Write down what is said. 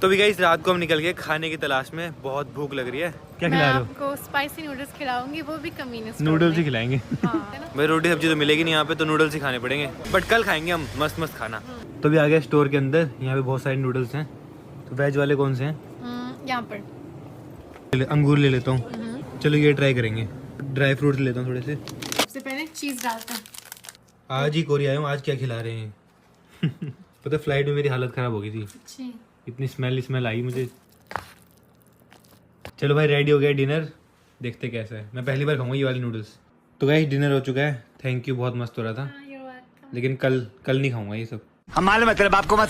तो भी गाइस रात को हम निकल गए खाने की तलाश में, बहुत भूख लग रही है। क्या खिला रहे हो? आपको स्पाइसी नूडल्स खिलाऊंगी, वो भी कमीने स्टोर नूडल्स ही में। खिलाएंगे। हाँ। भाई रोटी सब्जी तो मिलेगी नहीं यहाँ पे, तो नूडल्स ही खाने पड़ेंगे। बट कल खाएंगे हम मस्त मस्त खाना। तो भी आ गया स्टोर के अंदर, यहाँ पे बहुत सारे नूडल्स हैं। तो वेज वाले कौन से हैं? यहाँ पर अंगूर ले लेता हूँ। चलो ये ट्राई करेंगे। ड्राई फ्रूट लेता हूँ थोड़े से। सबसे पहले चीज डालते हैं। आज ही कोरिया आया हूँ, आज क्या खिला रहे हैं? पता फ्लाइट में मेरी हालत खराब हो गई थी, इतनी स्मेल आई मुझे। चलो भाई रेडी हो गया डिनर, देखते कैसा है। मैं पहली बार खाऊंगा ये वाले नूडल्स। तो गाइस डिनर हो चुका है, थैंक यू, बहुत मस्त हो रहा था। लेकिन कल नहीं खाऊंगा ये सब। हम मालूम है तेरे बाप को मत